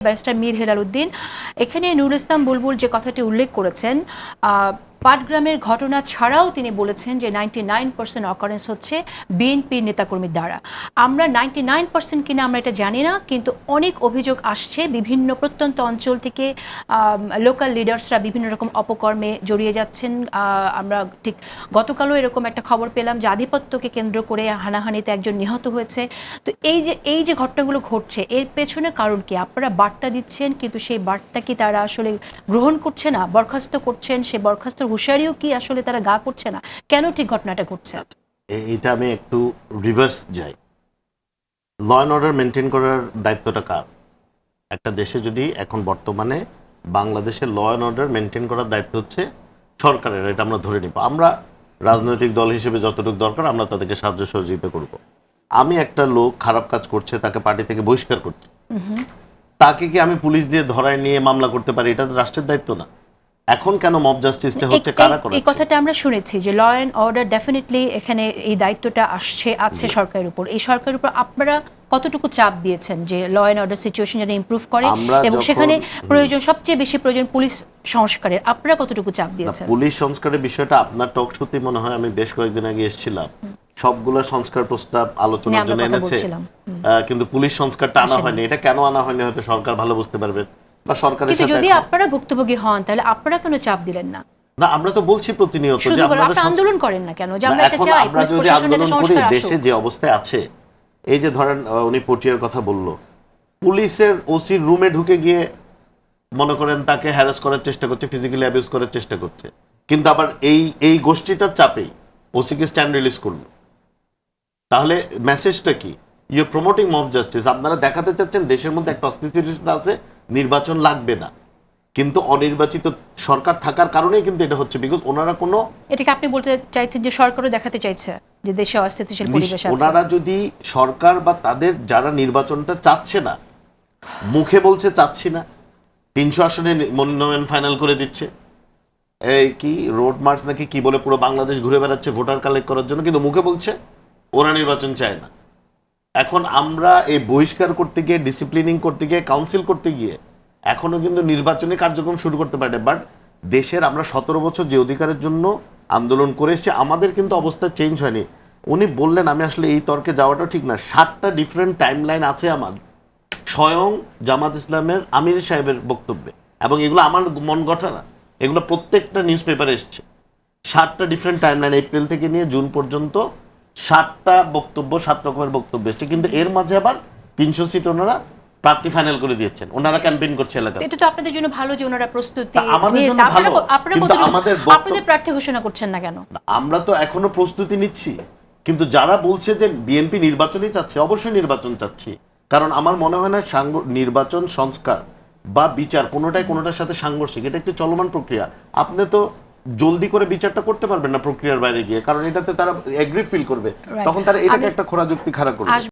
Barrister Mir Helal Uddin, এখানে নুরুল ইসলাম বুলবুল যে কথাটি উল্লেখ করেছেন, পাটগ্রামের ঘটনা ছাড়াও তিনি বলেছেন যে 99% অকারেন্স হচ্ছে বিএনপির নেতাকর্মীর দ্বারা। আমরা 99% কিনা আমরা এটা জানি না, কিন্তু অনেক অভিযোগ আসছে বিভিন্ন প্রত্যন্ত অঞ্চল থেকে। লোকাল লিডার্সরা বিভিন্ন রকম অপকর্মে জড়িয়ে যাচ্ছেন। আমরা ঠিক গতকালও এরকম একটা খবর পেলাম যে আধিপত্যকে কেন্দ্র করে হানাহানিতে একজন নিহত হয়েছে। তো এই যে ঘটনাগুলো ঘটছে, এর পেছনে কারণ কি? আপনারা বার্তা দিচ্ছেন, কিন্তু সেই বার্তা কি তারা আসলে গ্রহণ করছে না? বরখাস্ত করছেন, সে বরখাস্তর হুঁশিয়ারিও কি আসলে তারা গা করছে না? কেন ঠিক ঘটনাটা ঘটছে? এটা আমি একটু রিভার্স যাই। ল অ্যান্ড অর্ডার মেনটেন করার দায়িত্বটা কার? একটা দেশে যদি এখন বর্তমানে বাংলাদেশের ল অ্যান্ড অর্ডার মেনটেন করার দায়িত্ব হচ্ছে সরকারের, এটা আমরা ধরে নিব। আমরা রাজনৈতিক দল হিসেবে যতটুকু দরকার আমরা তাদেরকে সাহায্য সহযোগিতা করব। আমি একটা লোক খারাপ কাজ করছে, তাকে পার্টি থেকে বহিষ্কার করছি, তাকে কি আমি পুলিশ দিয়ে ধরায় নিয়ে মামলা করতে পারি? এটা তো রাষ্ট্রের দায়িত্ব না। এখন কেন মব জাস্টিসটা হচ্ছে, কারা করে? এই কথাটা আমরা শুনেছি যে ল অ্যান্ড অর্ডার ডেফিনেটলি এখানে এই দায়িত্বটা আছে সরকারের উপর। এই সরকারের উপর আপনারা কতটুকু চাপ দিয়েছেন যে ল অ্যান্ড অর্ডার সিচুয়েশন যেন ইমপ্রুভ করে, এবং সেখানে প্রয়োজন, সবচেয়ে বেশি প্রয়োজন পুলিশ সংস্কারের, আপনারা কতটুকু চাপ দিয়েছেন? পুলিশ সংস্কারের বিষয়টা আপনার টক শোতে মনে হয় আমি বেশ কয়েকদিন আগে এসেছিলাম, সবগুলো সংস্কার প্রস্তাব আলোচনার জন্য এনেছে, কিন্তু পুলিশ সংস্কারটা আনা হয়নি। এটা কেন আনা হয়নি হয়তো সরকার ভালো বুঝতে পারবেন, বা সরকারের সাথে। যদি আপনারা ভুক্তভোগী হন তাহলে আপনারা কেন চাপ দিলেন না? না, আমরা তো বলছি প্রতিনিয়ত যে আপনারা আন্দোলন করেন না কেন? যে আমরা এটা চাই, আমরা যদি আন্দোলন করি, দেশে যে অবস্থায় আছে, এই যে ধরেন উনি পটিয়ার কথা বললো, পুলিশের ওসির রুমে ঢুকে গিয়ে মনে করেন তাকে হ্যারাস করার চেষ্টা করছে, ফিজিক্যালি অ্যাবিউজ করার চেষ্টা করছে, কিন্তু আবার এই গোষ্ঠীটার চাপেই ওসিকে স্ট্যান্ড রিলিজ করলো। তাহলে মেসেজটা কি? You promoting mob justice. আপনারা দেখাতে চাচ্ছেন দেশের মধ্যে একটা অস্থিতিশীলতা আছে, নির্বাচন লাগবে না, কিন্তু অনির্বাচিত সরকার থাকার কারণেই কিন্তু এটা হচ্ছে। বিকজ ওনারা কোনো, এটাকে আপনি বলতে চাইছেন যে সরকারও দেখাতে চাইছে যে দেশে অস্থিতিশীল পরিবেশ আছে। ওনারা যদি সরকার বা তাদের যারা নির্বাচনটা চাচ্ছে না, মুখে বলছে চাচ্ছি না, 300 আসনে মনোনয়ন ফাইনাল করে দিচ্ছে, এই কি রোড মার্চ নাকি কি বলে পুরো বাংলাদেশ ঘুরে বেড়াচ্ছে ভোটার কালেক্ট করার জন্য, কিন্তু মুখে বলছে ওরা নির্বাচন চায় না। এখন আমরা এই বহিষ্কার করতে গিয়ে, ডিসিপ্লিনিং করতে গিয়ে, কাউন্সিল করতে গিয়ে এখনো কিন্তু নির্বাচনী কার্যক্রম শুরু করতে পারি না। বাট দেশের আমরা 17 বছর যে অধিকারের জন্য আন্দোলন করে এসেছি, আমাদের কিন্তু অবস্থা চেঞ্জ হয়নি। উনি বললেন, আমি আসলে এই তর্কে যাওয়াটা ঠিক না, 7টা ডিফারেন্ট টাইম লাইন আছে আমার, স্বয়ং জামাত ইসলামের আমির সাহেবের বক্তব্যে, এবং এগুলো আমার মন গঠা না, এগুলো প্রত্যেকটা নিউজ পেপারে এসছে। 7টা ডিফারেন্ট টাইম লাইন, এপ্রিল থেকে নিয়ে জুন পর্যন্ত 7টা বক্তব্য, 7 রকমের বক্তব্য এসছে। কিন্তু এর মাঝে আবার 300 সিট ওনারা প্রার্থী ফাইনাল করে দিয়েছেন, ওনারা ক্যাম্পেইন করছে এলাকায়। এটা তো আপনাদের জন্য ভালো যে ওনারা প্রস্তুতি আমাদের জন্য ভালো, কিন্তু আপনাদের প্রার্থী ঘোষণা করছেন না কেন? আমরা তো এখনো প্রস্তুতি নিচ্ছি, কিন্তু যারা বলছে যে বিএনপি নির্বাচনই চাচ্ছে, অবশ্যই নির্বাচন চাচ্ছি। কারণ আমার মনে হয় না নির্বাচন সংস্কার বা বিচার কোনোটার সাথে সাংঘর্ষিক, এটা একটি চলমান প্রক্রিয়া। আপনি তো জলদি করে বিচারটা করতে পারবেন না প্রক্রিয়ার বাইরে গিয়ে, কারণ এটাতে তারা এগ্রি ফিল করবে, তখন তারা এটাকে একটা খোরা যুক্তি খাড়া করবে।